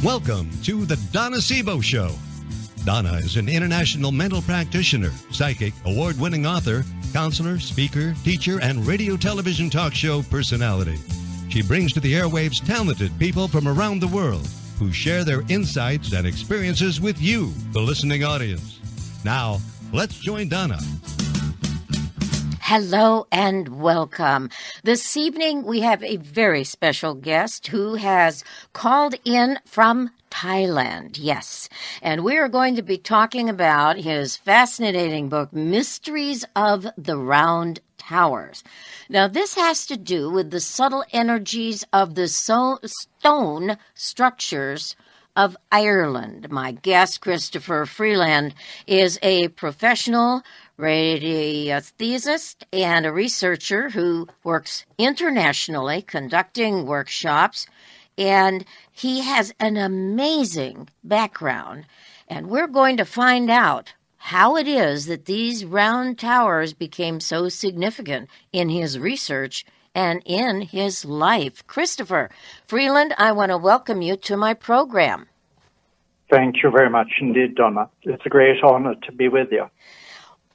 Welcome to the Donna Seebo Show. Donna is an international mental practitioner, psychic, award-winning author, counselor, speaker, teacher, and radio television talk show personality. She brings to the airwaves talented people from around the world who share their insights and experiences with you, the listening audience. Now, let's join Donna. Hello and welcome. This evening we have a very special guest who has called in from Thailand. Yes, and we are going to be talking about his fascinating book, Mysteries of the Round Towers. Now, this has to do with the subtle energies of the stone structures of Ireland. My guest, Christopher Freeland, is a professional radiesthesist and a researcher who works internationally conducting workshops, and he has an amazing background. And we're going to find out how it is that these round towers became so significant in his research and in his life. Christopher Freeland, I want to welcome you to my program. Thank you very much indeed, Donna. It's a great honor to be with you.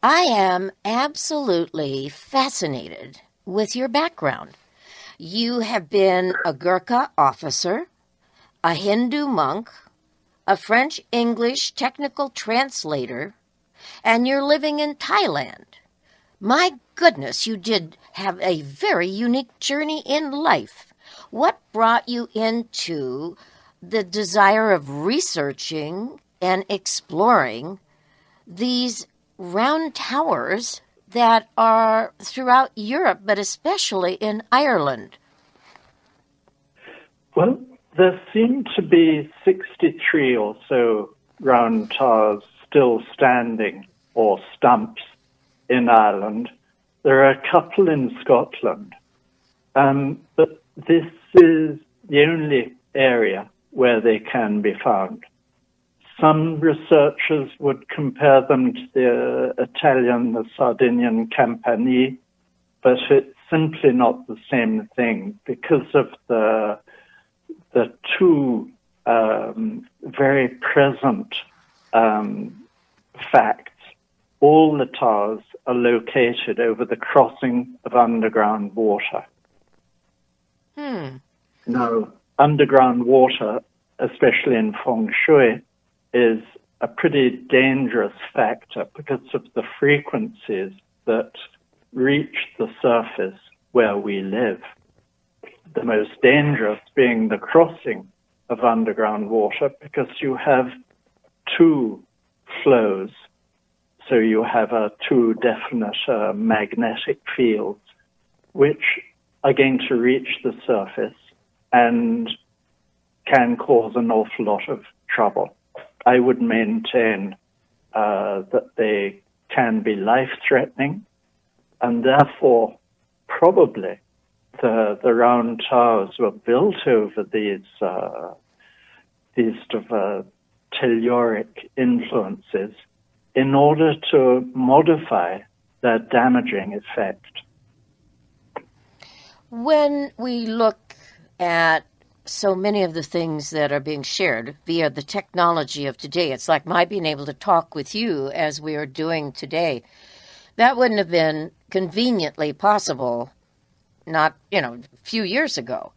I am absolutely fascinated with your background. You have been a Gurkha officer, a Hindu monk, a French-English technical translator, and you're living in Thailand. My goodness, you did have a very unique journey in life. What brought you into the desire of researching and exploring these round towers that are throughout Europe, but especially in Ireland? Well, there seem to be 63 or so round towers still standing, or stumps, in Ireland. There are a couple in Scotland, but this is the only area where they can be found. Some researchers would compare them to the Italian, the Sardinian Campanile, but it's simply not the same thing because of the two very present facts. All the towers are located over the crossing of underground water. Now, underground water, especially in feng shui, is a pretty dangerous factor because of the frequencies that reach the surface where we live. The most dangerous being the crossing of underground water because you have two flows. So you have two definite magnetic fields which are going to reach the surface and can cause an awful lot of trouble. I would maintain that they can be life-threatening, and therefore probably the round towers were built over these sort of telluric influences in order to modify their damaging effect. When we look at so many of the things that are being shared via the technology of today, it's like my being able to talk with you as we are doing today. That wouldn't have been conveniently possible not, a few years ago.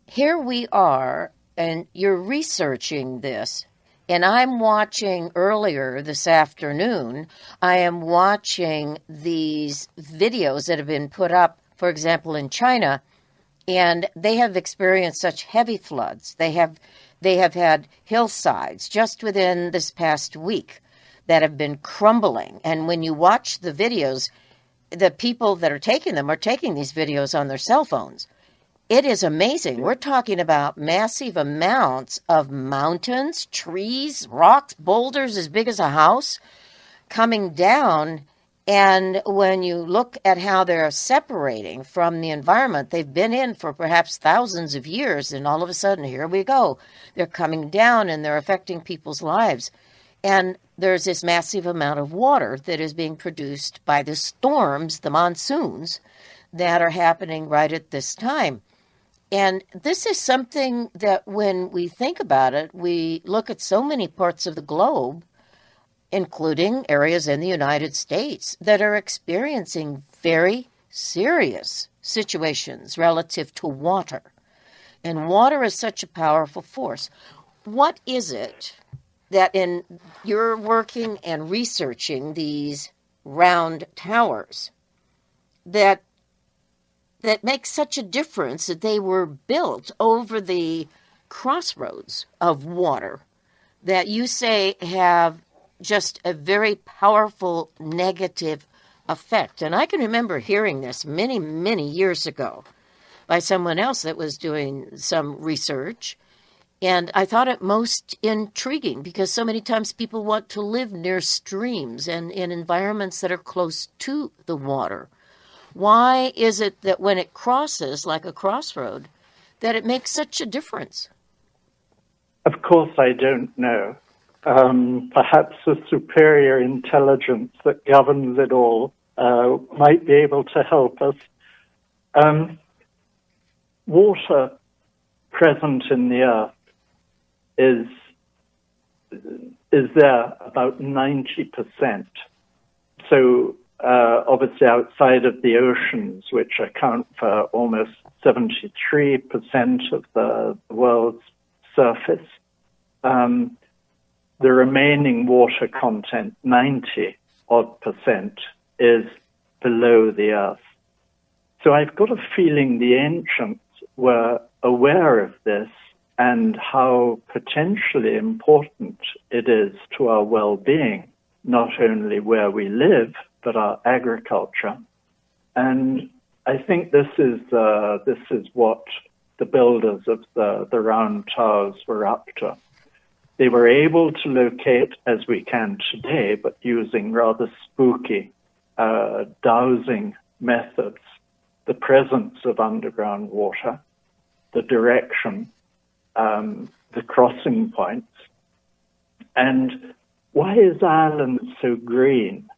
Here we are, and you're researching this, and I'm watching earlier this afternoon, I am watching these videos that have been put up, for example, in China, and they have experienced such heavy floods. They have had hillsides just within this past week that have been crumbling. And when you watch the videos, the people that are taking them are taking these videos on their cell phones. It is amazing. We're talking about massive amounts of mountains, trees, rocks, boulders as big as a house coming down. And when you look at how they're separating from the environment they've been in for perhaps thousands of years, and all of a sudden, here we go. They're coming down and they're affecting people's lives. And there's this massive amount of water that is being produced by the storms, the monsoons, that are happening right at this time. And this is something that when we think about it, we look at so many parts of the globe, including areas in the United States, that are experiencing very serious situations relative to water. And water is such a powerful force. What is it that in you're working and researching these round towers that makes such a difference that they were built over the crossroads of water that you say have just a very powerful negative effect? And I can remember hearing this many, many years ago by someone else that was doing some research. And I thought it most intriguing because so many times people want to live near streams and in environments that are close to the water. Why is it that when it crosses, like a crossroad, that it makes such a difference? Of course, I don't know. Perhaps a superior intelligence that governs it all might be able to help us. Water present in the earth is there about 90%. So obviously outside of the oceans, which account for almost 73% of the world's surface, the remaining water content, 90-odd%, is below the earth. So I've got a feeling the ancients were aware of this and how potentially important it is to our well-being, not only where we live, but our agriculture. And I think this is what the builders of the round towers were up to. They were able to locate, as we can today, but using rather spooky dowsing methods, the presence of underground water, the direction, the crossing points. And why is Ireland so green?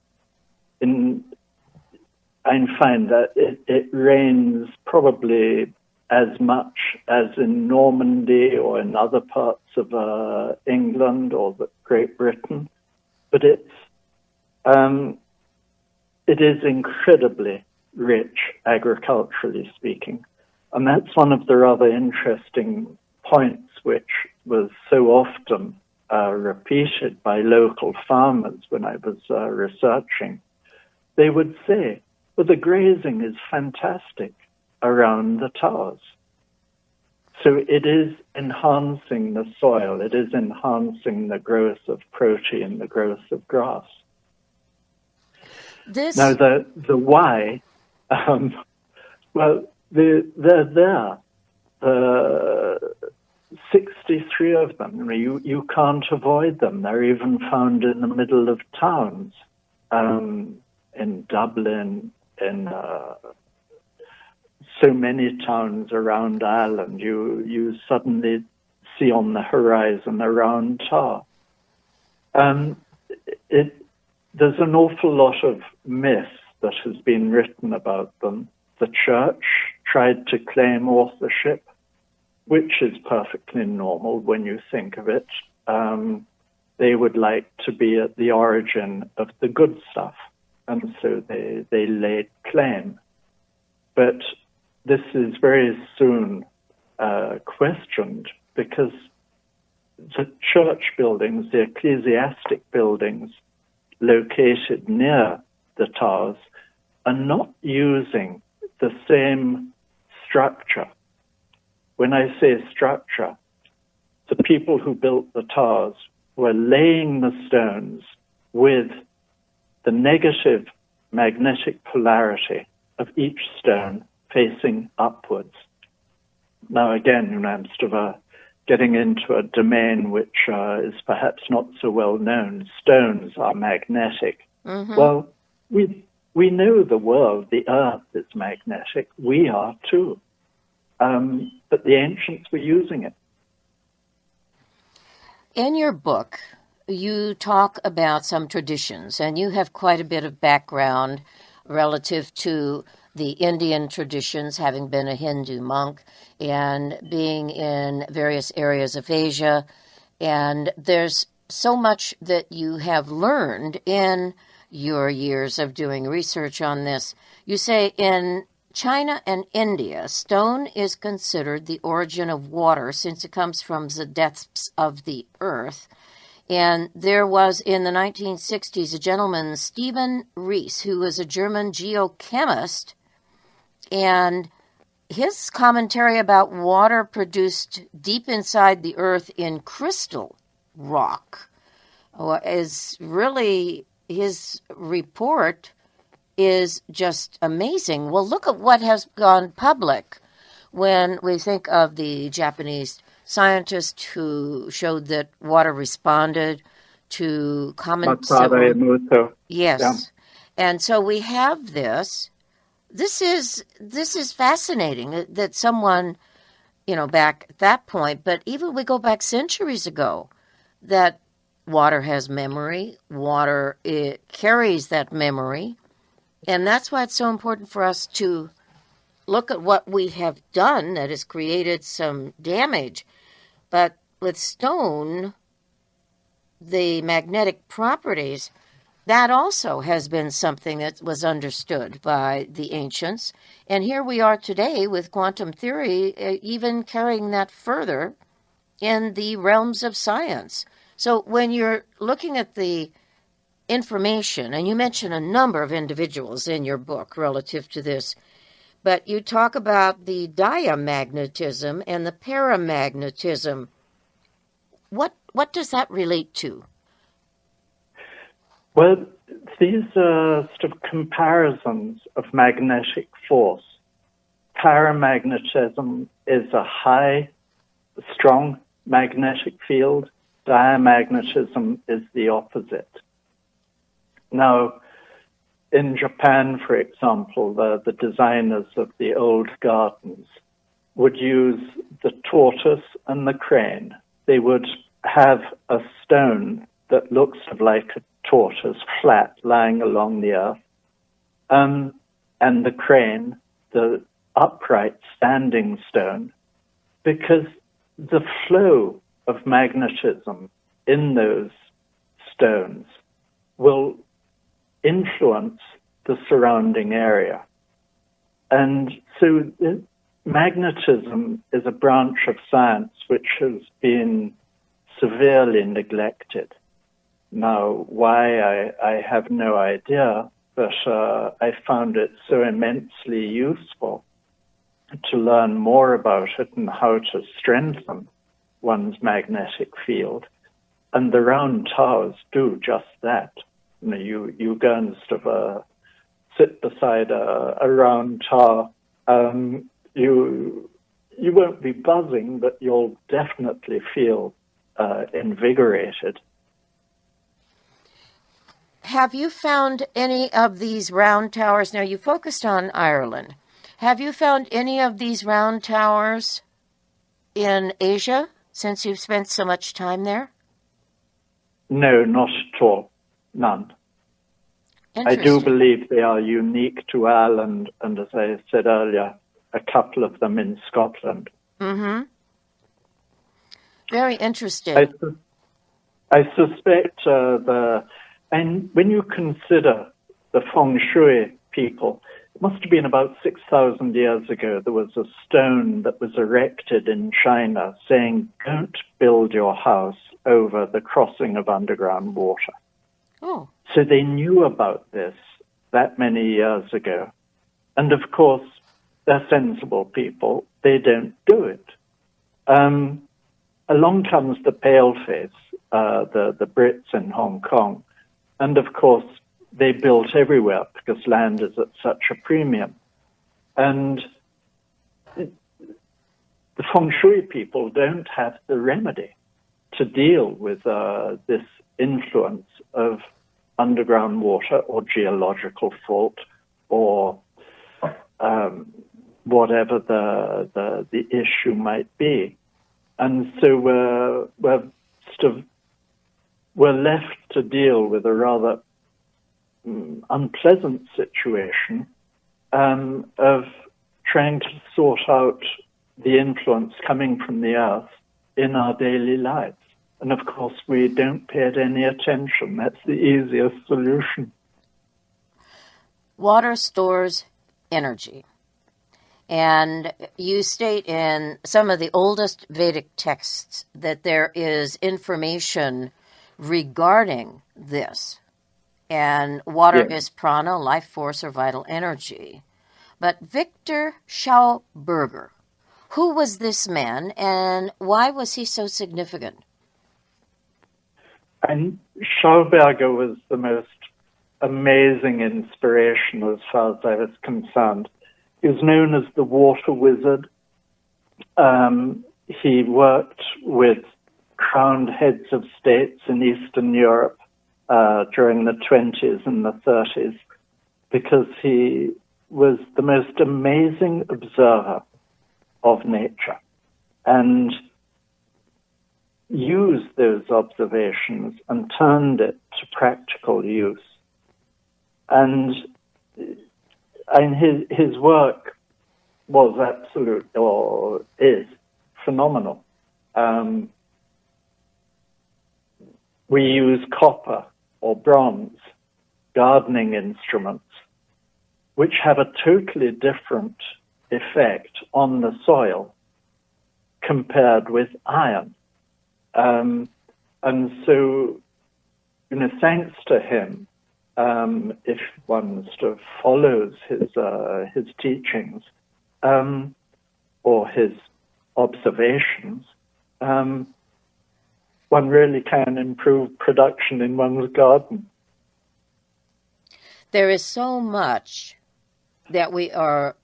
I find that it rains probably as much as in Normandy or in other parts of England or Great Britain, but it is incredibly rich agriculturally speaking. And that's one of the rather interesting points which was so often repeated by local farmers when I was researching. They would say, well, the grazing is fantastic around the towers. So it is enhancing the soil. It is enhancing the growth of protein, the growth of grass. Now, the why, well, they're there. 63 of them. I mean, you can't avoid them. They're even found in the middle of towns. In Dublin, in so many towns around Ireland, you suddenly see on the horizon a round tower. There's an awful lot of myth that has been written about them. The church tried to claim authorship, which is perfectly normal when you think of it. They would like to be at the origin of the good stuff, and so they laid claim. But this is very soon questioned because the church buildings, the ecclesiastic buildings located near the towers, are not using the same structure. When I say structure, the people who built the towers were laying the stones with the negative magnetic polarity of each stone facing upwards. Now, again, I'm sort of getting into a domain which is perhaps not so well known. Stones are magnetic. Mm-hmm. Well, we know the world, the earth is magnetic. We are too. But the ancients were using it. In your book, you talk about some traditions, and you have quite a bit of background relative to the Indian traditions, having been a Hindu monk, and being in various areas of Asia. And there's so much that you have learned in your years of doing research on this. You say in China and India, stone is considered the origin of water since it comes from the depths of the earth. And there was in the 1960s a gentleman, Stephen Rees, who was a German geochemist, and his commentary about water produced deep inside the earth in crystal rock is really, his report is just amazing. Well, look at what has gone public when we think of the Japanese scientist who showed that water responded to common Muto. Yes. Yeah. And so we have this. This is fascinating that someone, back at that point, but even we go back centuries ago, that water has memory. Water, it carries that memory. And that's why it's so important for us to look at what we have done that has created some damage. But with stone, the magnetic properties, that also has been something that was understood by the ancients. And here we are today with quantum theory, even carrying that further in the realms of science. So when you're looking at the information, and you mention a number of individuals in your book relative to this, but you talk about the diamagnetism and the paramagnetism. What does that relate to? Well, these are sort of comparisons of magnetic force. Paramagnetism is a high, strong magnetic field. Diamagnetism is the opposite. Now, in Japan, for example, the designers of the old gardens would use the tortoise and the crane. They would have a stone that looks like a tortoise, flat, lying along the earth, and the crane, the upright standing stone, because the flow of magnetism in those stones will influence the surrounding area. And so magnetism is a branch of science which has been severely neglected. Now, why, I have no idea, but I found it so immensely useful to learn more about it and how to strengthen one's magnetic field. And the round towers do just that. You go and sort of sit beside a round tower. You won't be buzzing, but you'll definitely feel invigorated. Have you found any of these round towers? Now, you focused on Ireland. Have you found any of these round towers in Asia since you've spent so much time there? No, not at all. None. I do believe they are unique to Ireland, and as I said earlier, a couple of them in Scotland. Mm-hmm. Very interesting. I suspect and when you consider the feng shui people, it must have been about 6,000 years ago, there was a stone that was erected in China saying, don't build your house over the crossing of underground water. Oh. So they knew about this that many years ago. And of course, they're sensible people. They don't do it. Along comes the paleface, the Brits in Hong Kong. And of course, they built everywhere because land is at such a premium. And the feng shui people don't have the remedy to deal with this influence of underground water or geological fault or whatever the issue might be. And so we're left to deal with a rather unpleasant situation of trying to sort out the influence coming from the earth in our daily lives. And of course, we don't pay it any attention. That's the easiest solution. Water stores energy. And you state in some of the oldest Vedic texts that there is information regarding this. And water is prana, life force, or vital energy. But Victor Schauberger, who was this man and why was he so significant? And Schauberger was the most amazing inspiration as far as I was concerned. He was known as the water wizard. He worked with crowned heads of states in Eastern Europe during the 20s and the 30s because he was the most amazing observer of nature and used those observations and turned it to practical use. And his work was absolute, or is, phenomenal. We use copper or bronze gardening instruments, which have a totally different effect on the soil compared with iron. And so, thanks to him, if one sort of follows his teachings or his observations, one really can improve production in one's garden. There is so much that we are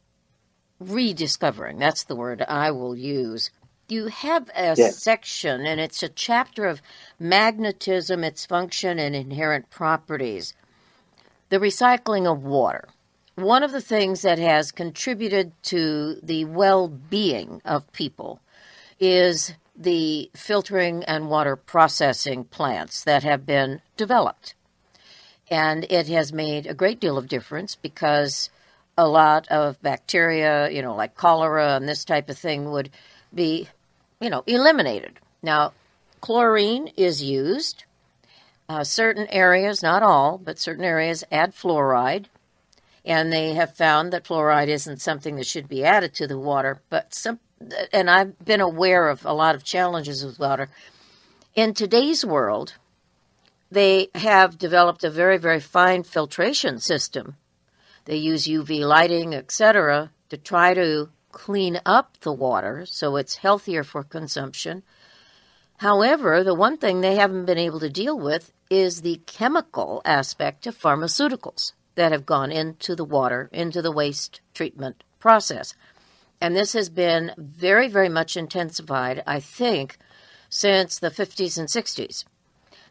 rediscovering. That's the word I will use. You have a section, and it's a chapter of magnetism, its function, and inherent properties. The recycling of water. One of the things that has contributed to the well-being of people is the filtering and water processing plants that have been developed. And it has made a great deal of difference because a lot of bacteria, like cholera and this type of thing would be, eliminated. Now, chlorine is used. Certain areas, not all, but certain areas add fluoride. And they have found that fluoride isn't something that should be added to the water. And I've been aware of a lot of challenges with water. In today's world, they have developed a very, very fine filtration system. They use UV lighting, etc., to try to clean up the water so it's healthier for consumption. However, the one thing they haven't been able to deal with is the chemical aspect of pharmaceuticals that have gone into the water, into the waste treatment process. And this has been very, very much intensified, I think, since the 50s and 60s.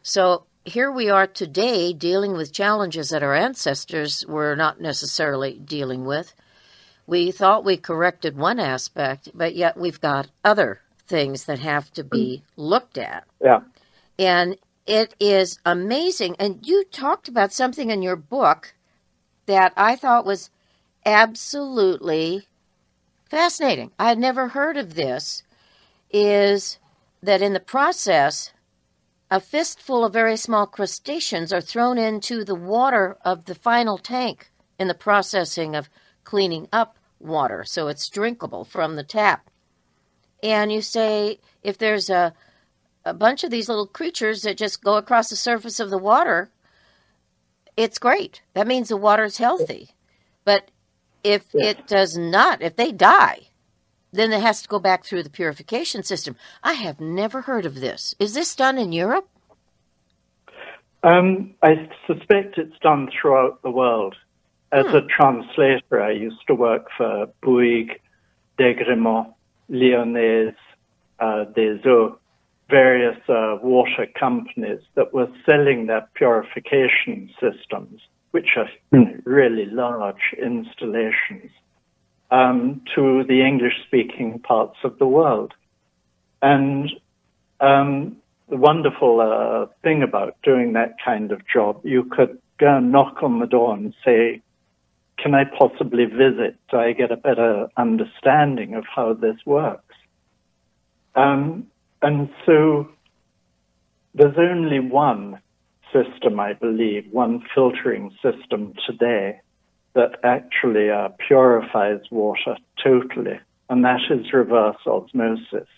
So here we are today dealing with challenges that our ancestors were not necessarily dealing with. We thought we corrected one aspect, but yet we've got other things that have to be looked at. Yeah. And it is amazing. And you talked about something in your book that I thought was absolutely fascinating. I had never heard of this, is that in the process, a fistful of very small crustaceans are thrown into the water of the final tank in the processing of cleaning up water, so it's drinkable from the tap. And you say if there's a bunch of these little creatures that just go across the surface of the water, it's great. That means the water is healthy. But if it does not, if they die, then it has to go back through the purification system. I have never heard of this. Is this done in Europe? I suspect it's done throughout the world. As a translator, I used to work for Bouygues, Degremont, Lyonnaise, Des Eaux, various water companies that were selling their purification systems, which are really large installations, to the English-speaking parts of the world. And the wonderful thing about doing that kind of job, you could go and knock on the door and say, can I possibly visit so I get a better understanding of how this works? And so there's only one system, I believe, one filtering system today that actually purifies water totally, and that is reverse osmosis.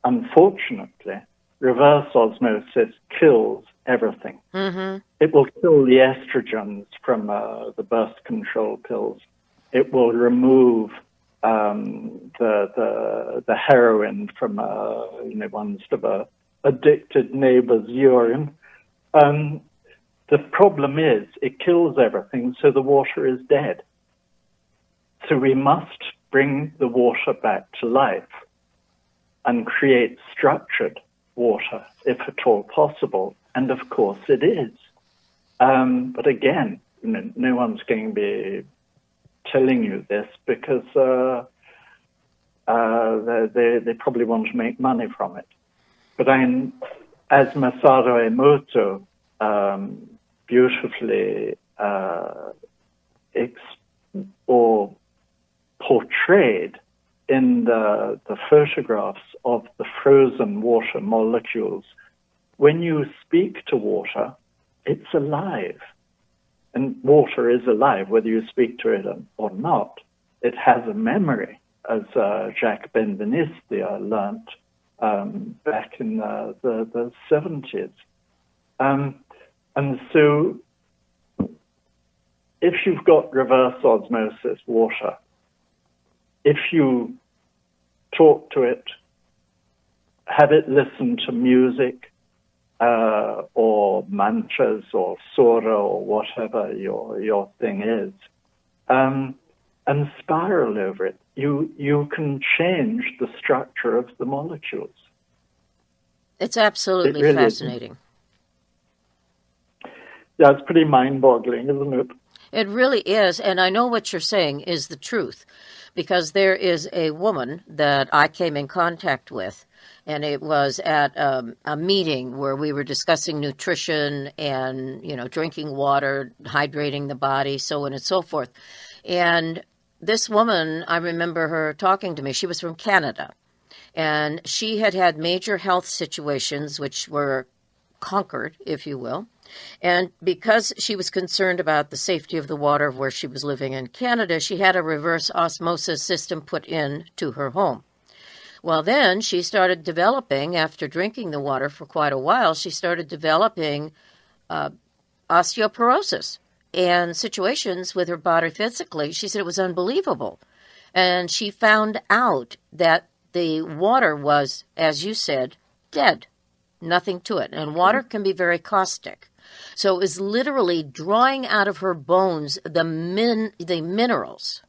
Unfortunately, reverse osmosis kills everything. Mm-hmm. It will kill the estrogens from the birth control pills. It will remove the heroin from one's sort of addicted neighbor's urine. The problem is it kills everything, so the water is dead. So we must bring the water back to life and create structured water, if at all possible. And of course it is. But again, no one's going to be telling you this because they probably want to make money from it. But as Masaru Emoto beautifully portrayed in the photographs of the frozen water molecules, when you speak to water, it's alive. And water is alive, whether you speak to it or not. It has a memory, as Jacques Benveniste learnt back in the 70s. And so if you've got reverse osmosis water, if you talk to it, have it listen to music or mantras or sura or whatever your thing is, and spiral over it, you can change the structure of the molecules. It's absolutely really fascinating. Yeah, it's pretty mind-boggling, isn't it? It really is, and I know what you're saying is the truth, because there is a woman that I came in contact with, and it was at a meeting where we were discussing nutrition and, drinking water, hydrating the body, so on and so forth. And this woman, I remember her talking to me. She was from Canada, and she had had major health situations which were conquered, if you will. And because she was concerned about the safety of the water of where she was living in Canada, she had a reverse osmosis system put in to her home. Well, then she started developing, after drinking the water for quite a while, she started developing osteoporosis and situations with her body physically. She said it was unbelievable. And she found out that the water was, as you said, dead. Nothing to it. And water can be very caustic. So it was literally drawing out of her bones the minerals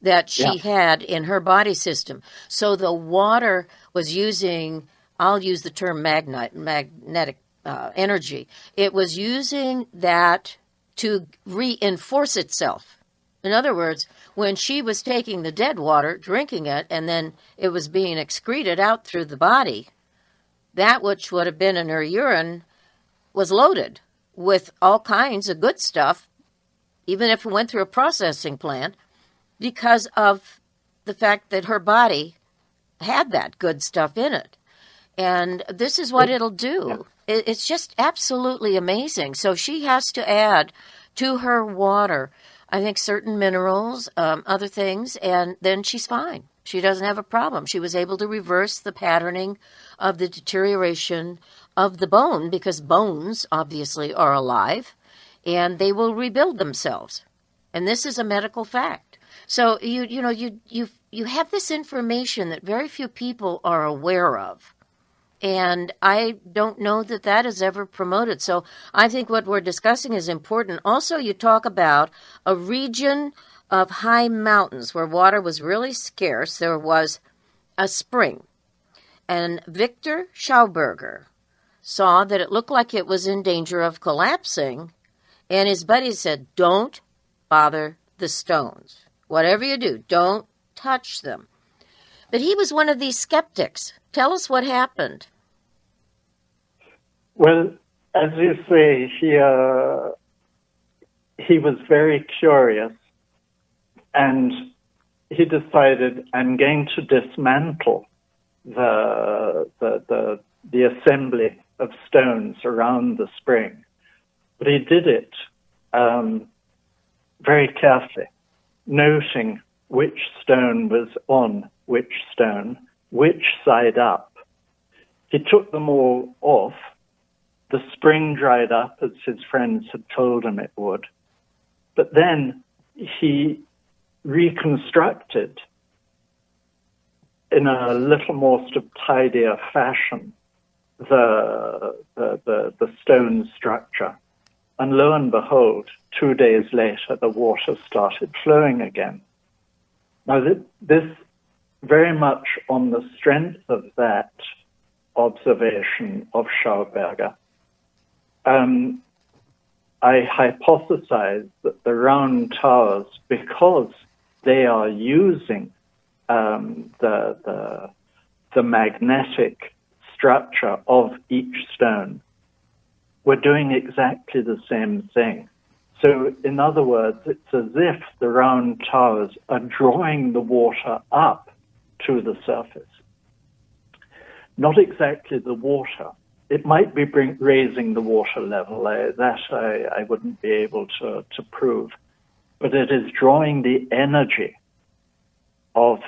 that she had in her body system. So the water was using, I'll use the term magnetic energy. It was using that to reinforce itself. In other words, when she was taking the dead water, drinking it, and then it was being excreted out through the body, that which would have been in her urine was loaded with all kinds of good stuff, even if it went through a processing plant, because of the fact that her body had that good stuff in it. And this is what it'll do. It's just absolutely amazing. So she has to add to her water, I think, certain minerals, other things, and then she's fine. She doesn't have a problem. She was able to reverse the patterning of the deterioration of the bone, because bones obviously are alive and they will rebuild themselves. And this is a medical fact. So you have this information that very few people are aware of. And I don't know that that is ever promoted. So I think what we're discussing is important. Also, you talk about a region of high mountains where water was really scarce. There was a spring. And Victor Schauberger saw that it looked like it was in danger of collapsing. And his buddies said, don't bother the stones. Whatever you do, don't touch them. But he was one of these skeptics. Tell us what happened. Well, as you say, he was very curious, and he decided, I'm going to dismantle the assembly of stones around the spring. But he did it very carefully, noting which stone was on which stone, which side up. He took them all off. The spring dried up as his friends had told him it would. But then he reconstructed in a little more sort of tidier fashion the stone structure. And lo and behold, 2 days later, the water started flowing again. Now, this very much on the strength of that observation of Schauberger, I hypothesize that the round towers, because they are using the magnetic structure of each stone, we're doing exactly the same thing. So, in other words, it's as if the round towers are drawing the water up to the surface. Not exactly the water. It might be raising the water level. I wouldn't be able to prove. But it is drawing the energy of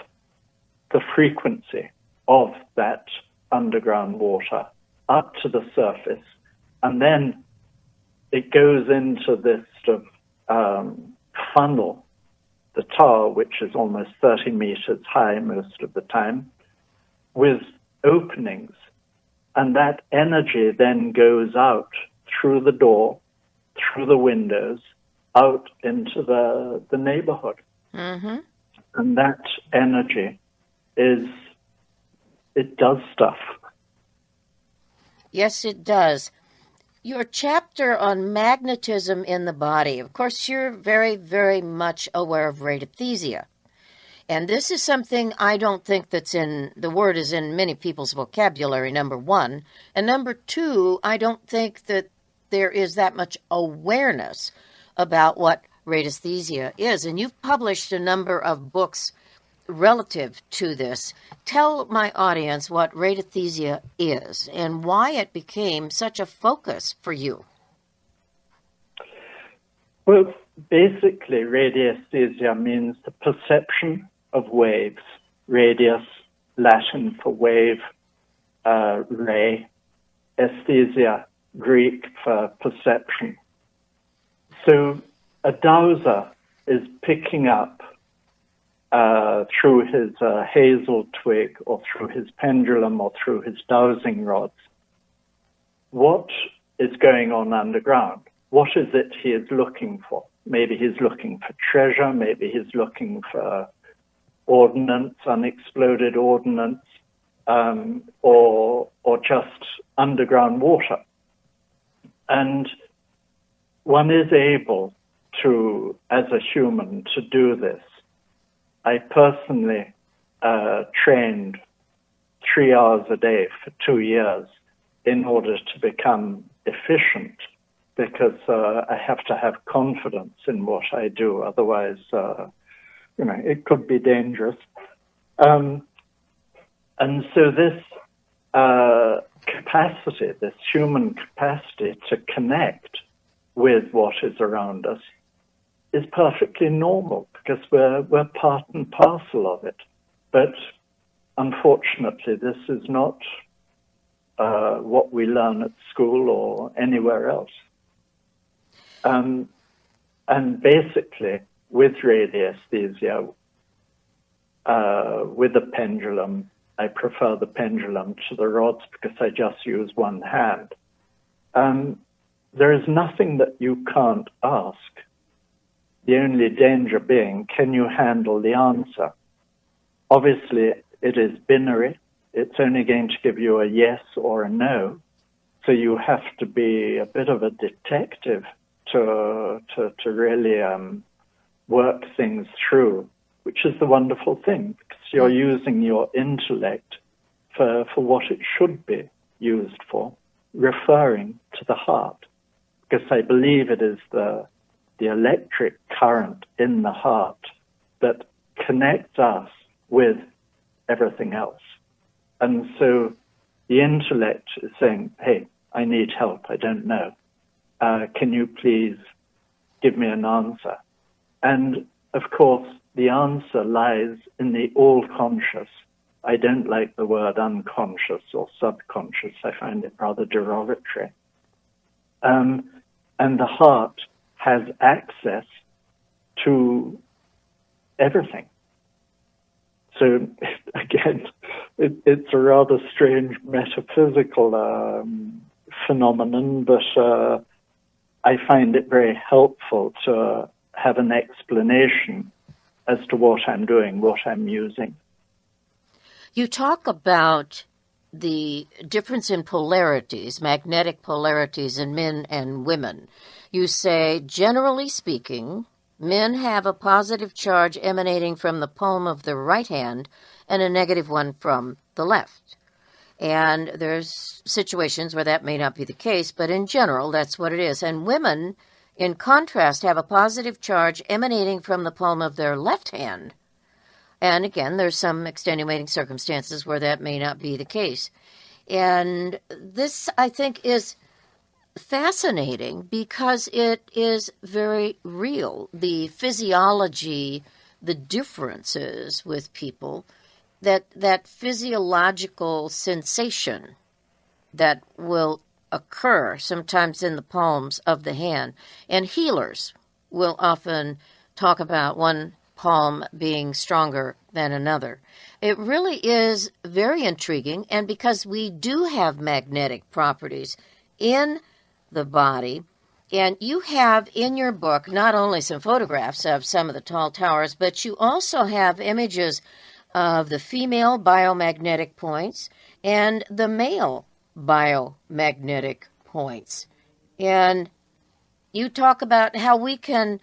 the frequency of that underground water up to the surface. And then it goes into this sort of funnel, the tower, which is almost 30 meters high most of the time, with openings. And that energy then goes out through the door, through the windows, out into the neighborhood. Mm-hmm. And that energy it does stuff. Yes, it does. Your chapter on magnetism in the body, of course, you're very, very much aware of radiesthesia. And this is something I don't think the word is in many people's vocabulary, number one. And number two, I don't think that there is that much awareness about what radiesthesia is. And you've published a number of books relative to this. Tell my audience what radiesthesia is and why it became such a focus for you. Well, basically, radiesthesia means the perception of waves. Radius, Latin for wave, ray, esthesia, Greek for perception. So a dowser is picking up through his hazel twig or through his pendulum or through his dowsing rods what is going on underground. What is it he is looking for? Maybe he's looking for treasure, maybe he's looking for ordnance, unexploded ordnance, or just underground water. And one is able to, as a human, to do this. I personally trained 3 hours a day for 2 years in order to become efficient, because I have to have confidence in what I do. Otherwise, it could be dangerous. And so this capacity, this human capacity to connect with what is around us, is perfectly normal because we're part and parcel of it. But unfortunately, this is not what we learn at school or anywhere else. And basically, with radiesthesia, with the pendulum, I prefer the pendulum to the rods because I just use one hand. There is nothing that you can't ask. The only danger being, can you handle the answer? Obviously, it is binary. It's only going to give you a yes or a no. So you have to be a bit of a detective to really work things through, which is the wonderful thing, because you're using your intellect for what it should be used for, referring to the heart, because I believe it is the the electric current in the heart that connects us with everything else. And so the intellect is saying, hey, I need help, I don't know. Can you please give me an answer? And of course, the answer lies in the all-conscious. I don't like the word unconscious or subconscious. I find it rather derogatory. And the heart has access to everything. So again, it's a rather strange metaphysical phenomenon, but I find it very helpful to have an explanation as to what I'm doing, what I'm using. You talk about the difference in polarities, magnetic polarities in men and women. You say, generally speaking, men have a positive charge emanating from the palm of the right hand and a negative one from the left. And there's situations where that may not be the case, but in general, that's what it is. And women, in contrast, have a positive charge emanating from the palm of their left hand. And again, there's some extenuating circumstances where that may not be the case. And this, I think, is fascinating because it is very real. The physiology, the differences with people, that physiological sensation that will occur sometimes in the palms of the hand. And healers will often talk about one palm being stronger than another. It really is very intriguing, and because we do have magnetic properties in the body, and you have in your book not only some photographs of some of the tall towers, but you also have images of the female biomagnetic points and the male biomagnetic points. And you talk about how we can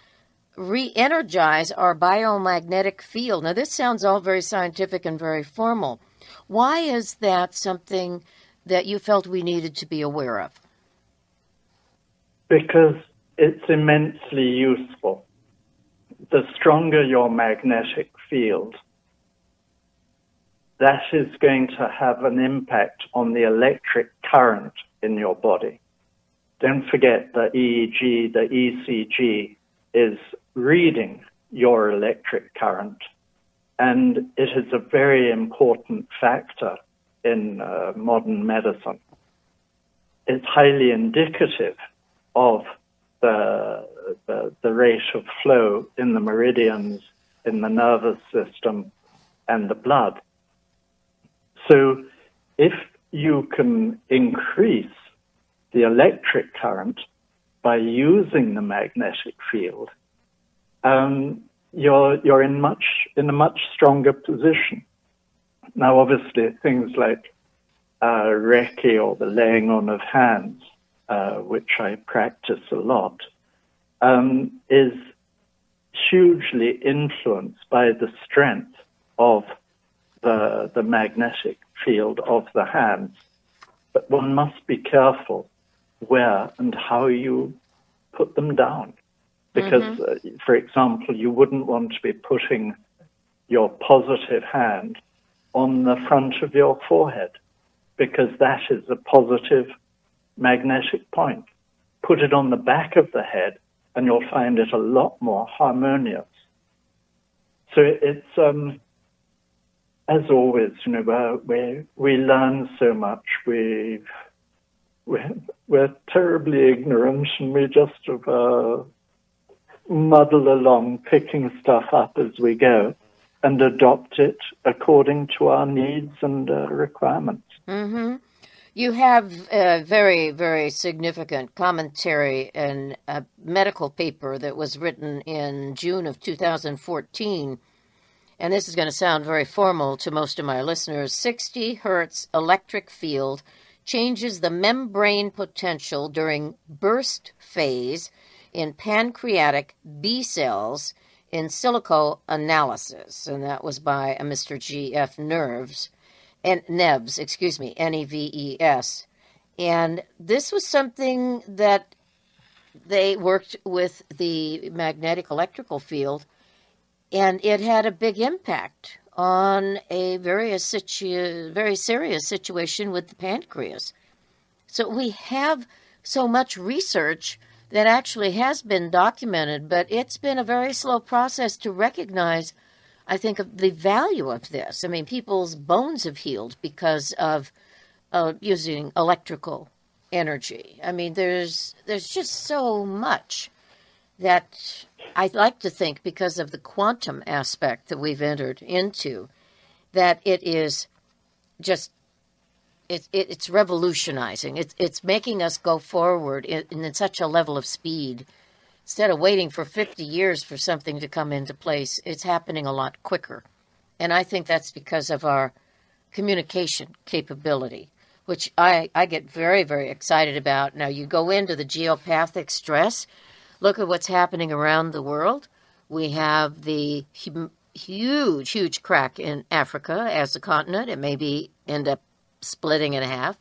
re-energize our biomagnetic field. Now, this sounds all very scientific and very formal. Why is that something that you felt we needed to be aware of? Because it's immensely useful. The stronger your magnetic field, that is going to have an impact on the electric current in your body. Don't forget the EEG, the ECG is reading your electric current, and it is a very important factor in modern medicine. It's highly indicative of the rate of flow in the meridians, in the nervous system, and the blood. So if you can increase the electric current by using the magnetic field, you're in a much stronger position. Now, obviously, things like Reiki or the laying on of hands, which I practice a lot, is hugely influenced by the strength of the magnetic field of the hands. But one must be careful where and how you put them down. Because, for example, you wouldn't want to be putting your positive hand on the front of your forehead, because that is a positive magnetic point. Put it on the back of the head, and you'll find it a lot more harmonious. So it's, as always, we learn so much. We're terribly ignorant, and we just muddle along, picking stuff up as we go, and adopt it according to our needs and requirements. Mm-hmm. You have a very, very significant commentary in a medical paper that was written in June of 2014, and this is going to sound very formal to most of my listeners. 60 hertz electric field changes the membrane potential during burst phase in pancreatic B cells in silico analysis, and that was by a Mr. G.F. Neves, N-E-V-E-S. And this was something that they worked with the magnetic electrical field, and it had a big impact on a very serious situation with the pancreas. So we have so much research that actually has been documented, but it's been a very slow process to recognize, I think, of the value of this. I mean, people's bones have healed because of using electrical energy. I mean, there's just so much that I like to think, because of the quantum aspect that we've entered into, that it is just it's revolutionizing. It's making us go forward in such a level of speed. Instead of waiting for 50 years for something to come into place, it's happening a lot quicker. And I think that's because of our communication capability, which I get very, very excited about. Now, you go into the geopathic stress, look at what's happening around the world. We have the huge crack in Africa as a continent. It may end up splitting in half.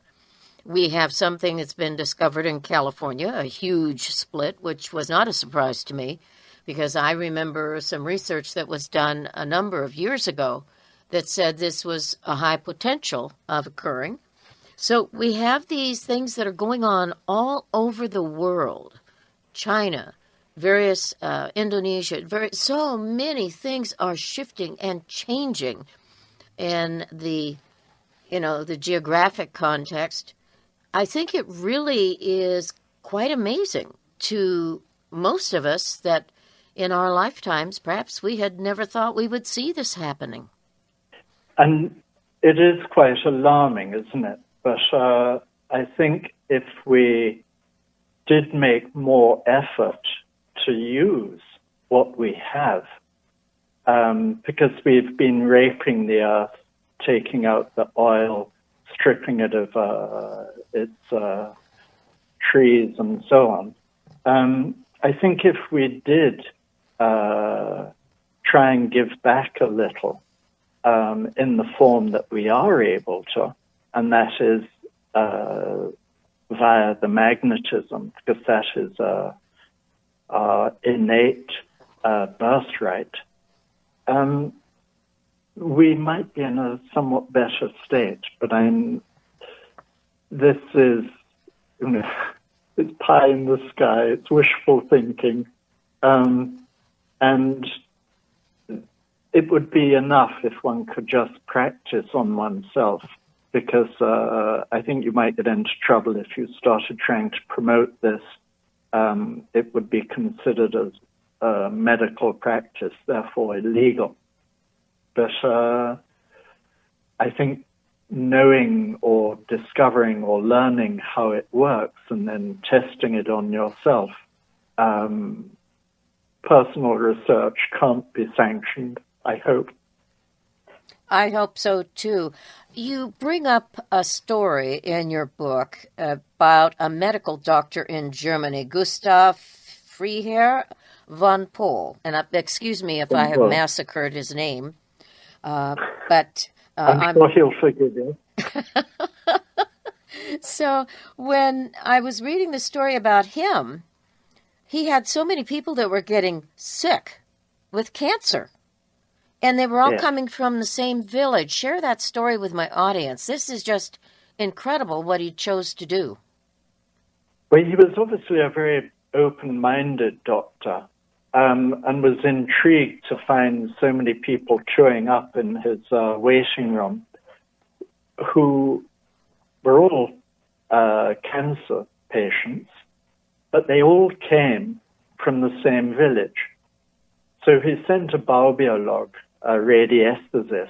We have something that's been discovered in California, a huge split, which was not a surprise to me, because I remember some research that was done a number of years ago that said this was a high potential of occurring. So we have these things that are going on all over the world. China, various Indonesia, so many things are shifting and changing in the geographic context. I think it really is quite amazing to most of us that in our lifetimes, perhaps we had never thought we would see this happening. And it is quite alarming, isn't it? But I think if we did make more effort to use what we have, because we've been raping the earth, taking out the oil, stripping it of its trees and so on. I think if we did try and give back a little in the form that we are able to, and that is via the magnetism, because that is our innate birthright, we might be in a somewhat better state. But this is, it's pie in the sky, it's wishful thinking, and it would be enough if one could just practice on oneself, because I think you might get into trouble if you started trying to promote this. It would be considered as a medical practice, therefore illegal. But I think knowing or discovering or learning how it works and then testing it on yourself, personal research can't be sanctioned, I hope. I hope so, too. You bring up a story in your book about a medical doctor in Germany, Gustav Freiherr von Pohl. And excuse me if I have massacred his name. But I'm sure he'll forgive you. So when I was reading the story about him, he had so many people that were getting sick with cancer. And they were all coming from the same village. Share that story with my audience. This is just incredible what he chose to do. Well, he was obviously a very open-minded doctor, and was intrigued to find so many people queuing up in his waiting room who were all cancer patients, but they all came from the same village. So he sent a biobiolog, a radiesthesist,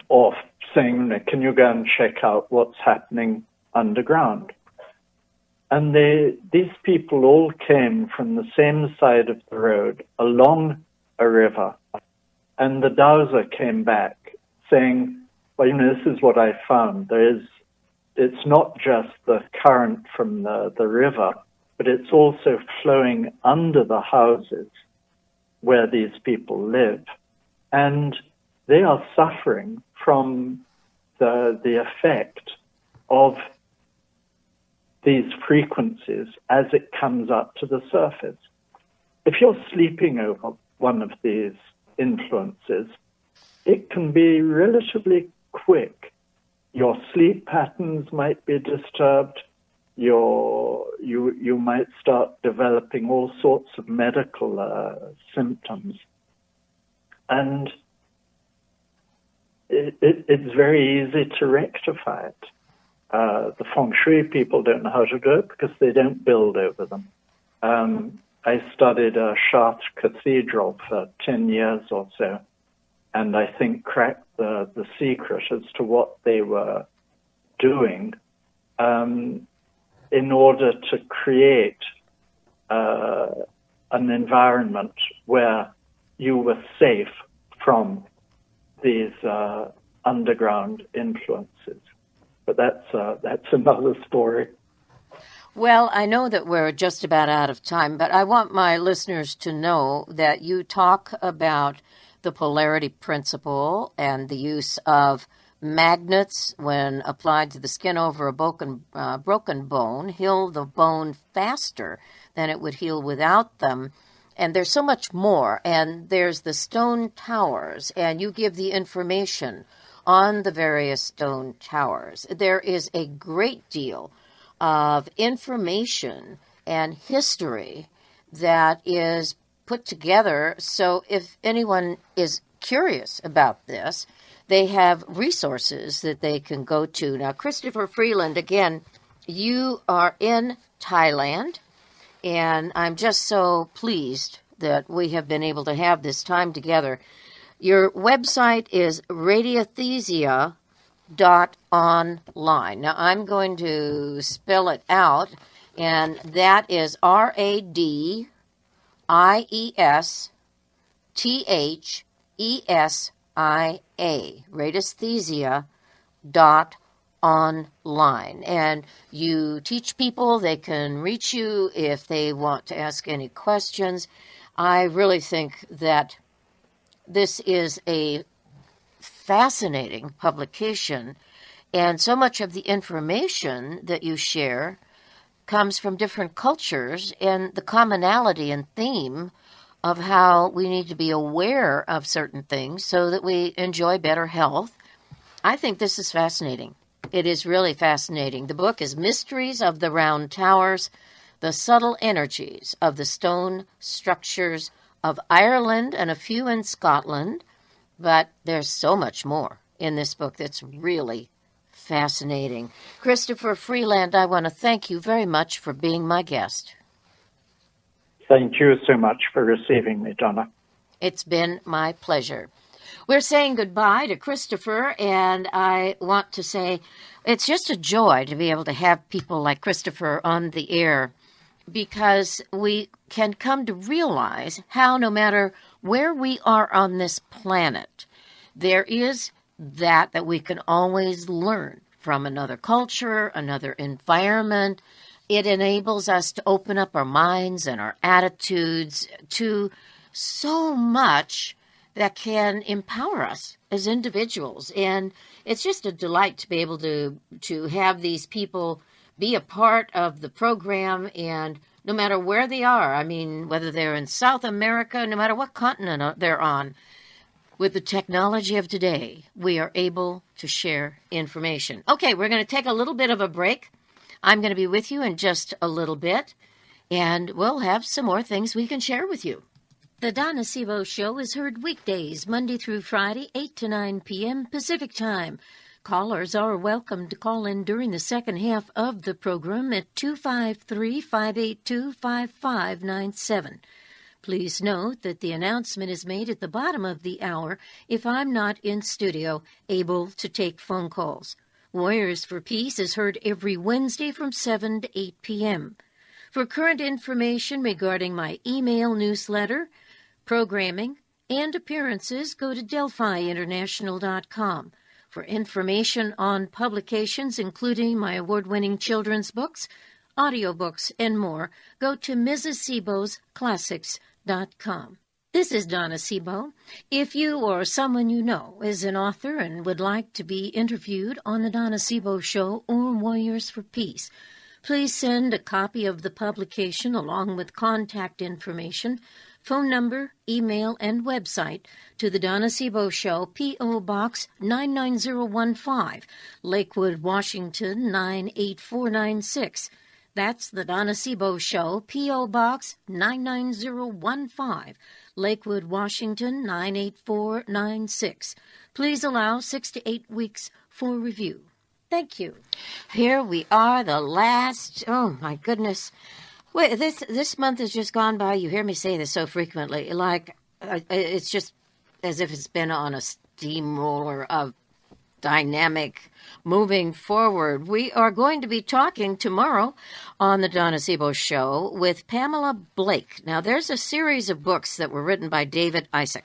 off saying, can you go and check out what's happening underground? And these people all came from the same side of the road along a river. And the dowser came back saying, well, this is what I found. It's not just the current from the river, but it's also flowing under the houses where these people live. And they are suffering from the effect of these frequencies as it comes up to the surface. If you're sleeping over one of these influences, it can be relatively quick. Your sleep patterns might be disturbed. You might start developing all sorts of medical symptoms. And it's very easy to rectify it. The feng shui people don't know how to do it because they don't build over them. I studied a Chartres Cathedral for 10 years or so, and I think cracked the secret as to what they were doing in order to create an environment where you were safe from these underground influences. But that's another story. Well, I know that we're just about out of time, but I want my listeners to know that you talk about the polarity principle and the use of magnets when applied to the skin over a broken bone heal the bone faster than it would heal without them. And there's so much more. And there's the stone towers, and you give the information on the various stone towers. There is a great deal of information and history that is put together. So if anyone is curious about this, they have resources that they can go to. Now, Christopher Freeland, again, you are in Thailand, and I'm just so pleased that we have been able to have this time together. Your website is radiesthesia.online. Now, I'm going to spell it out, and that is RADIESTHESIA, radiesthesia.online. And you teach people, they can reach you if they want to ask any questions. I really think that this is a fascinating publication, and so much of the information that you share comes from different cultures, and the commonality and theme of how we need to be aware of certain things so that we enjoy better health. I think this is fascinating. It is really fascinating. The book is Mysteries of the Round Towers, The Subtle Energies of the Stone Structures of Ireland and a few in Scotland. But there's so much more in this book that's really fascinating. Christopher Freeland, I want to thank you very much for being my guest. Thank you so much for receiving me, Donna. It's been my pleasure. We're saying goodbye to Christopher, and I want to say it's just a joy to be able to have people like Christopher on the air, because we can come to realize how no matter where we are on this planet, there is that we can always learn from another culture, another environment. It enables us to open up our minds and our attitudes to so much that can empower us as individuals. And it's just a delight to be able to have these people be a part of the program, and no matter where they are, I mean, whether they're in South America, no matter what continent they're on, with the technology of today, we are able to share information. Okay, we're going to take a little bit of a break. I'm going to be with you in just a little bit, and we'll have some more things we can share with you. The Donna Seebo Show is heard weekdays, Monday through Friday, 8 to 9 p.m. Pacific Time. Callers are welcome to call in during the second half of the program at 253-582-5597. Please note that the announcement is made at the bottom of the hour if I'm not in studio able to take phone calls. Warriors for Peace is heard every Wednesday from 7 to 8 p.m. For current information regarding my email newsletter, programming, and appearances, go to DelphiInternational.com. For information on publications, including my award-winning children's books, audiobooks, and more, go to MrsSeebo'sClassics.com. This is Donna Seebo. If you or someone you know is an author and would like to be interviewed on the Donna Seebo Show or Warriors for Peace, Please send a copy of the publication along with contact information, phone number, email, and website to the Donna Seebo Show, P.O. Box 99015, Lakewood, Washington 98496. That's the Donna Seebo Show, P.O. Box 99015, Lakewood, Washington 98496. Please allow 6 to 8 weeks for review. Thank you. Here we are, the last, oh my goodness. Wait, this month has just gone by. You hear me say this so frequently. Like, it's just as if it's been on a steamroller of dynamic moving forward. We are going to be talking tomorrow on the Donna Seebo Show with Pamela Blake. Now, there's a series of books that were written by David Isaac.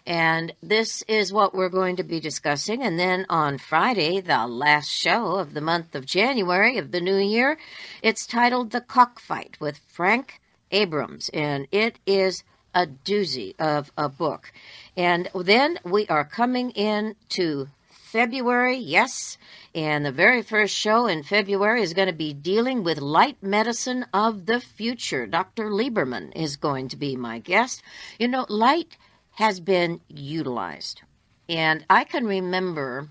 And this is what we're going to be discussing. And then on Friday, the last show of the month of January of the new year, it's titled The Cockfight with Frank Abrams. And it is a doozy of a book. And then we are coming into February, yes. And the very first show in February is going to be dealing with light medicine of the future. Dr. Lieberman is going to be my guest. You know, light has been utilized. And I can remember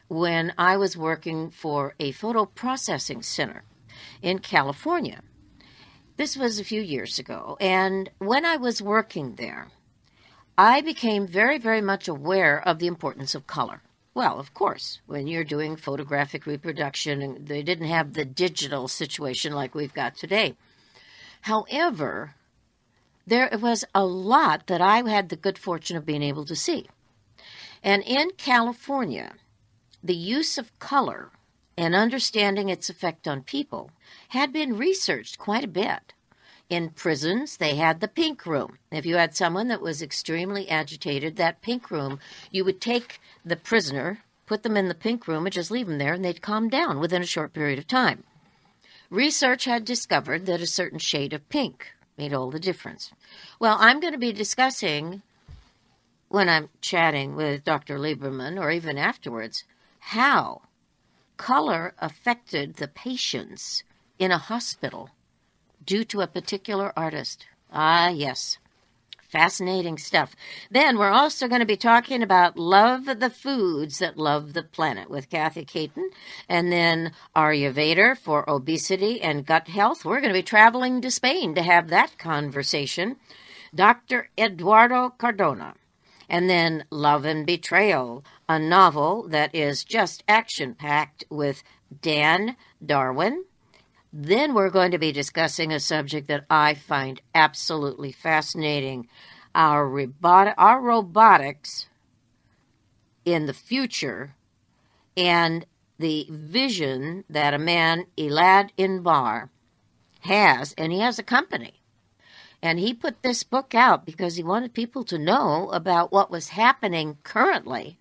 when I was working for a photo processing center in California. This was a few years ago. And when I was working there, I became very, very much aware of the importance of color. Well, of course, when you're doing photographic reproduction, they didn't have the digital situation like we've got today. However, there was a lot that I had the good fortune of being able to see. And in California, the use of color and understanding its effect on people had been researched quite a bit. In prisons, they had the pink room. If you had someone that was extremely agitated, that pink room, you would take the prisoner, put them in the pink room, and just leave them there, and they'd calm down within a short period of time. Research had discovered that a certain shade of pink made all the difference. Well, I'm going to be discussing, when I'm chatting with Dr. Lieberman, or even afterwards, how color affected the patients in a hospital due to a particular artist. Ah, yes. Fascinating stuff. Then we're also going to be talking about Love the Foods That Love the Planet with Kathy Caton. And then Ayurveda for obesity and gut health. We're going to be traveling to Spain to have that conversation. Dr. Eduardo Cardona. And then Love and Betrayal, a novel that is just action-packed with Dan Darwin. Then we're going to be discussing a subject that I find absolutely fascinating, our robotics in the future and the vision that a man, Elad Inbar, has, and he has a company. And he put this book out because he wanted people to know about what was happening currently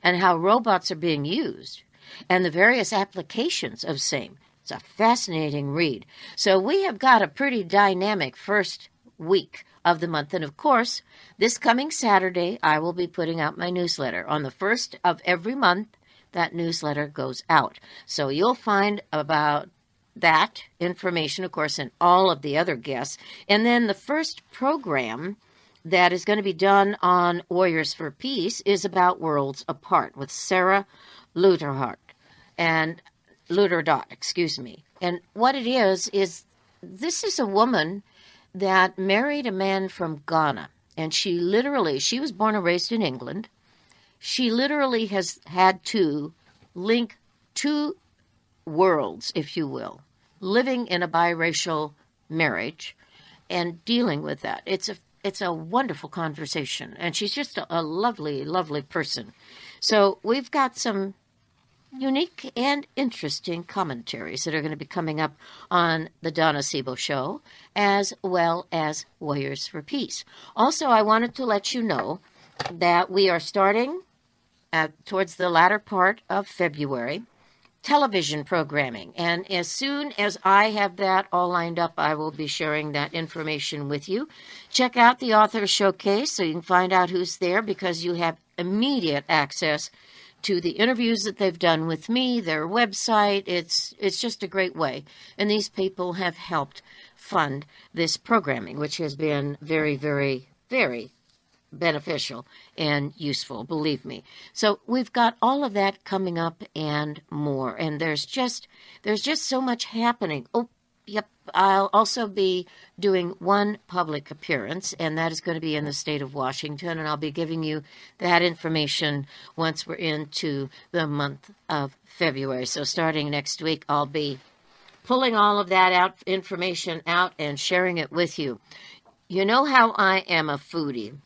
and how robots are being used and the various applications of same. It's a fascinating read. So we have got a pretty dynamic first week of the month. And of course, this coming Saturday, I will be putting out my newsletter. On the first of every month, that newsletter goes out. So you'll find about that information, of course, and all of the other guests. And then the first program that is going to be done on Warriors for Peace is about Worlds Apart with Sarah Luterhart. And Luterdot, excuse me. And what it is this is a woman that married a man from Ghana. And she was born and raised in England. She literally has had to link two worlds, if you will, living in a biracial marriage and dealing with that. It's a wonderful conversation. And she's just a lovely, lovely person. So we've got some unique and interesting commentaries that are going to be coming up on the Donna Seebo Show, as well as Warriors for Peace. Also, I wanted to let you know that we are starting towards the latter part of February, television programming. And as soon as I have that all lined up, I will be sharing that information with you. Check out the Author Showcase so you can find out who's there, because you have immediate access to the interviews that they've done with me, their website. It's just a great way. And these people have helped fund this programming, which has been very, very, very beneficial and useful, believe me. So we've got all of that coming up and more. And there's just so much happening. Oh, yep. I'll also be doing one public appearance, and that is going to be in the state of Washington, and I'll be giving you that information once we're into the month of February. So starting next week, I'll be pulling all of that information out and sharing it with you. You know how I am a foodie,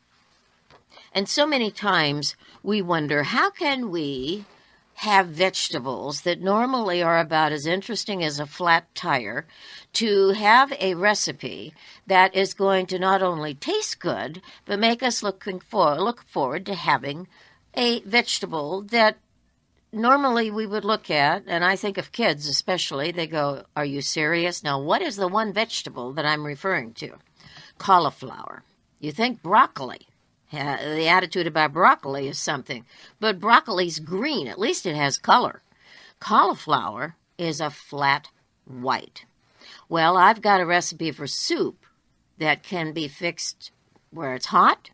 and so many times we wonder, how can we have vegetables that normally are about as interesting as a flat tire to have a recipe that is going to not only taste good, but make us look forward to having a vegetable that normally we would look at, and I think of kids especially, they go, "Are you serious?" Now, what is the one vegetable that I'm referring to? Cauliflower. You think broccoli. The attitude about broccoli is something. But broccoli's green. At least it has color. Cauliflower is a flat white. Well, I've got a recipe for soup that can be fixed where it's hot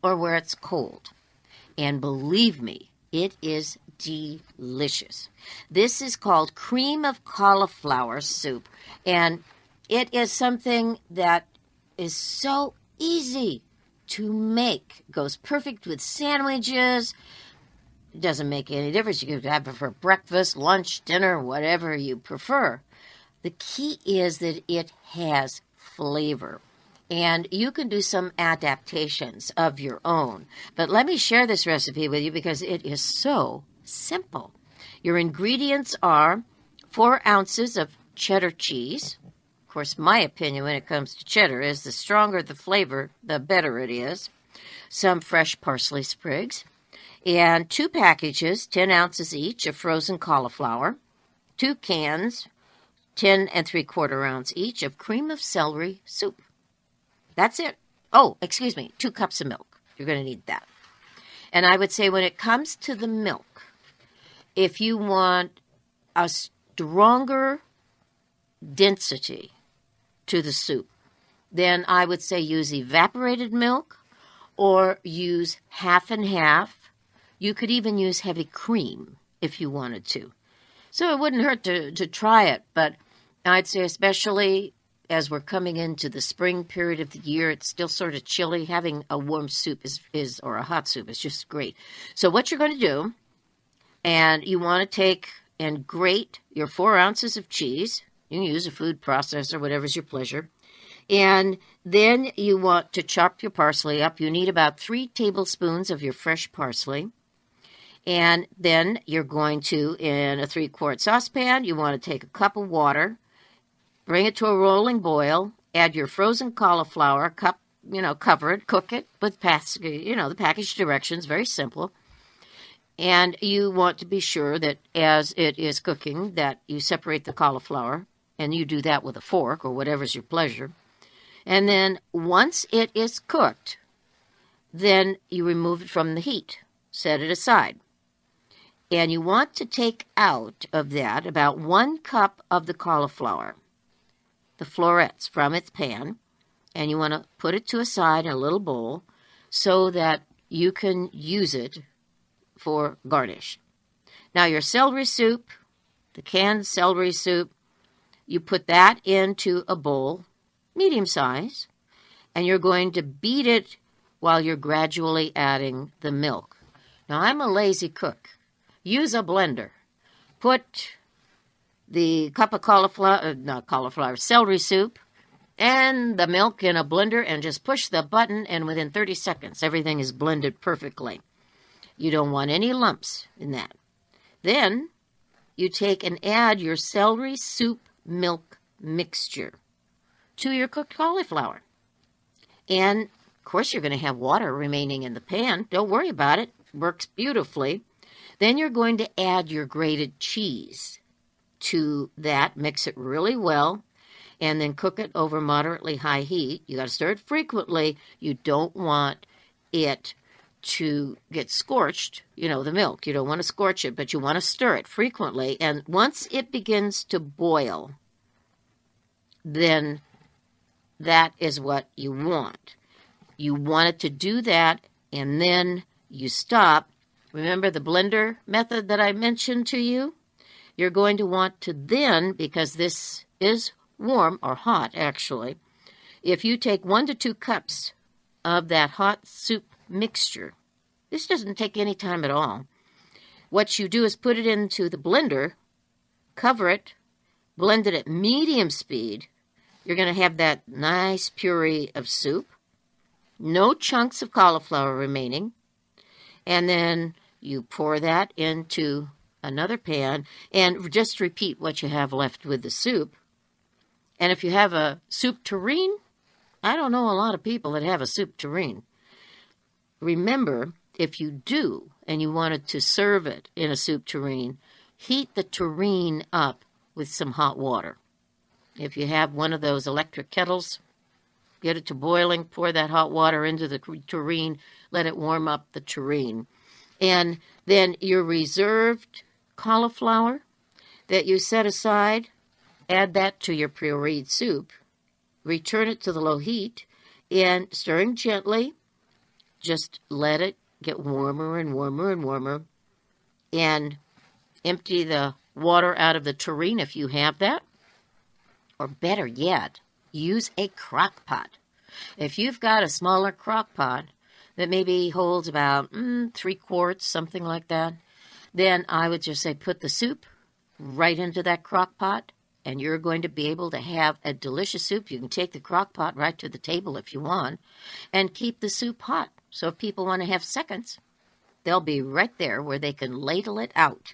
or where it's cold. And believe me, it is delicious. This is called cream of cauliflower soup. And it is something that is so easy to make. Goes perfect with sandwiches. It doesn't make any difference. You can have it for breakfast, lunch, dinner, whatever you prefer. The key is that it has flavor. And you can do some adaptations of your own. But let me share this recipe with you because it is so simple. Your ingredients are 4 ounces of cheddar cheese. Of course, my opinion when it comes to cheddar is the stronger the flavor, the better it is. Some fresh parsley sprigs. And 2 packages, 10 ounces each, of frozen cauliflower. 2 cans, 10 3/4 ounce each, of cream of celery soup. That's it. Oh, excuse me, 2 cups of milk. You're going to need that. And I would say when it comes to the milk, if you want a stronger density to the soup, then I would say use evaporated milk or use half and half. You could even use heavy cream if you wanted to. So it wouldn't hurt to try it, but I'd say especially as we're coming into the spring period of the year, it's still sort of chilly. Having a warm soup is or a hot soup is just great. So what you're going to do, and you want to take and grate your 4 ounces of cheese. You can use a food processor, whatever's your pleasure. And then you want to chop your parsley up. You need about 3 tablespoons of your fresh parsley. And then you're going to, in a 3-quart saucepan, you want to take a cup of water, bring it to a rolling boil, add your frozen cauliflower, cover it, cook it with the package directions, very simple. And you want to be sure that as it is cooking, that you separate the cauliflower, and you do that with a fork or whatever's your pleasure. And then once it is cooked, then you remove it from the heat, set it aside. And you want to take out of that about 1 cup of the cauliflower, the florets, from its pan, and you want to put it to a side in a little bowl so that you can use it for garnish. Now your celery soup, the canned celery soup, you put that into a bowl, medium size, and you're going to beat it while you're gradually adding the milk. Now I'm a lazy cook. Use a blender. Put the cup of celery soup and the milk in a blender and just push the button, and within 30 seconds everything is blended perfectly. You don't want any lumps in that. Then you take and add your celery soup milk mixture to your cooked cauliflower. And, of course, you're going to have water remaining in the pan. Don't worry about it. It works beautifully. Then you're going to add your grated cheese to that. Mix it really well, and then cook it over moderately high heat. You got to stir it frequently. You don't want it to get scorched, the milk. You don't want to scorch it, but you want to stir it frequently. And once it begins to boil, then that is what you want. You want it to do that, and then you stop. Remember the blender method that I mentioned to you? You're going to want to then, because this is warm or hot actually, if you take 1 to 2 cups of that hot soup mixture, this doesn't take any time at all. What you do is put it into the blender, cover it, blend it at medium speed. You're going to have that nice puree of soup, no chunks of cauliflower remaining, and then you pour that into another pan and just repeat what you have left with the soup. And if you have a soup tureen, I don't know a lot of people that have a soup tureen. Remember, if you do and you wanted to serve it in a soup tureen, heat the tureen up with some hot water. If you have one of those electric kettles, get it to boiling, pour that hot water into the tureen, let it warm up the tureen. And then your reserved cauliflower that you set aside, add that to your pureed soup. Return it to the low heat, and stirring gently, just let it get warmer and warmer and warmer, and empty the water out of the tureen if you have that. Or better yet, use a crock pot. If you've got a smaller crock pot that maybe holds about 3 quarts, something like that, then I would just say put the soup right into that crock pot, and you're going to be able to have a delicious soup. You can take the crock pot right to the table if you want, and keep the soup hot. So if people want to have seconds, they'll be right there where they can ladle it out.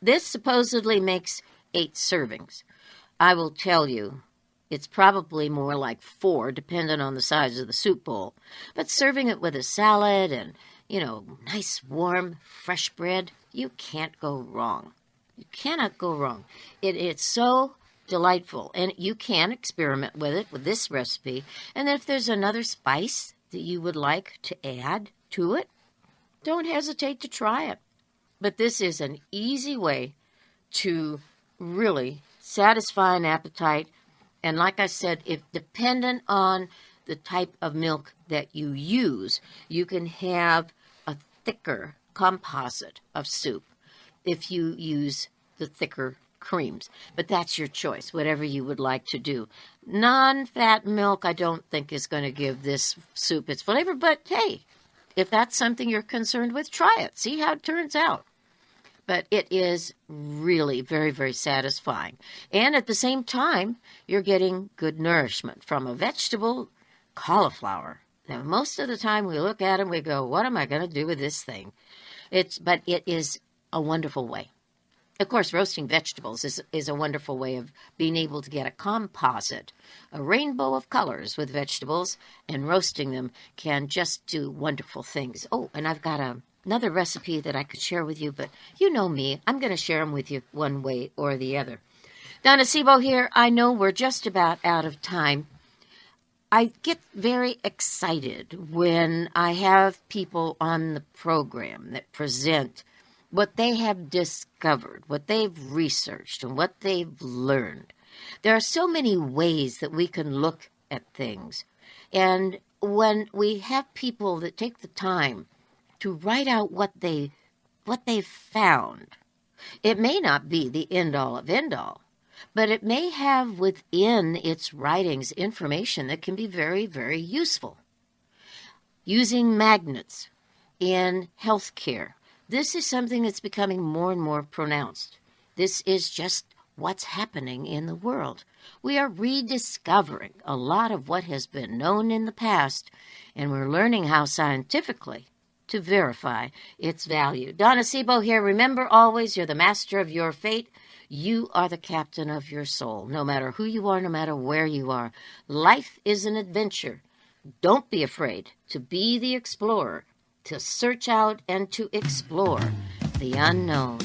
This supposedly makes 8 servings. I will tell you, it's probably more like 4, depending on the size of the soup bowl. But serving it with a salad and, nice, warm, fresh bread, you can't go wrong. You cannot go wrong. It's so delightful, and you can experiment with it with this recipe. And if there's another spice that you would like to add to it, don't hesitate to try it. But this is an easy way to really satisfy an appetite. And like I said, if dependent on the type of milk that you use, you can have a thicker composite of soup if you use the thicker creams. But that's your choice, whatever you would like to do. Non-fat milk, I don't think, is going to give this soup its flavor. But hey, if that's something you're concerned with, try it. See how it turns out. But it is really very, very satisfying. And at the same time, you're getting good nourishment from a vegetable, cauliflower. Now, most of the time we look at it and we go, what am I going to do with this thing? But it is a wonderful way. Of course, roasting vegetables is a wonderful way of being able to get a composite, a rainbow of colors with vegetables, and roasting them can just do wonderful things. Oh, and I've got another recipe that I could share with you, but you know me, I'm going to share them with you one way or the other. Donna Seebo here. I know we're just about out of time. I get very excited when I have people on the program that present what they have discovered, what they've researched, and what they've learned. There are so many ways that we can look at things. And when we have people that take the time to write out what they've found, it may not be the end-all of end-all, but it may have within its writings information that can be very, very useful. Using magnets in healthcare. This is something that's becoming more and more pronounced. This is just what's happening in the world. We are rediscovering a lot of what has been known in the past, and we're learning how scientifically to verify its value. Donna Seebo here. Remember always, you're the master of your fate. You are the captain of your soul. No matter who you are, no matter where you are. Life is an adventure. Don't be afraid to be the explorer, to search out and to explore the unknown.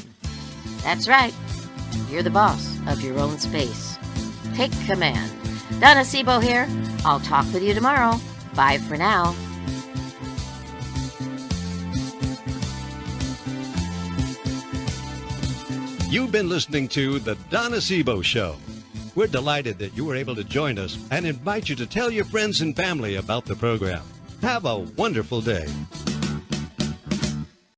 That's right. You're the boss of your own space. Take command. Donna Seebo here. I'll talk with you tomorrow. Bye for now. You've been listening to The Donna Seebo Show. We're delighted that you were able to join us and invite you to tell your friends and family about the program. Have a wonderful day.